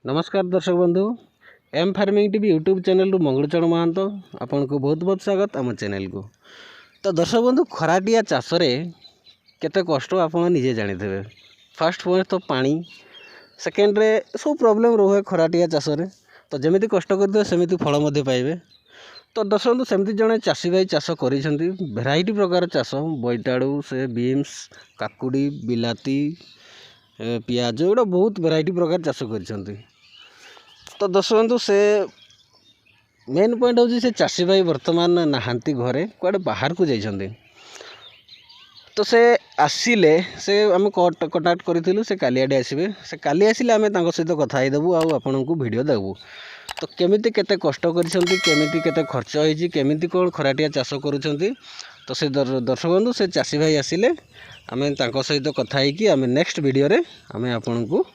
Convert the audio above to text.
नमस्कार दर्शक बंधु M farming TV YouTube channel रु मंगलचरण महांत आपन को बहुत बहुत स्वागत आम चैनल को। तो दर्शक बंधु खराटिया चाष केते कष्ट आपन निजे जानिथे। फास्ट पॉइंट तो पानी, सेकेंड रे सब प्रॉब्लम रोहे खराटिया चाष रे। तो जमिति कष्ट करते सेमिति फल मध्य पाइबे। तो दर्शक बंधु सेमती जड़े चाषी भाई चाष करिसेंती भेराइटी प्रकार चाष बोईताड़ू से बीन्स काकुड़ी बिलाती पियाज एगुड़ा बहुत भेराइटी प्रकार चाष करिसेंती। तो दर्शक बंधु से मेन पॉइंट हूँ से चाषी भाई वर्तमान नहांती घरे कुआडे बाहर को जाइछंती। तो से आसिले से आम कॉन्टाक्ट करूँ से काली आड़े आसबे। से काली आसिले आम सहित कथा देबू आपन को वीडियो देबू। तो केमिति केते कष्ट करिसेंती केमिति केते खर्च होइछि केमिति कोन खराटिया चाष करूछंती। तो से दर्शक बंधु से चाषी भाई आसिले आम सहित कथा होइकि आम नेक्स्ट वीडियो रे आम आपन को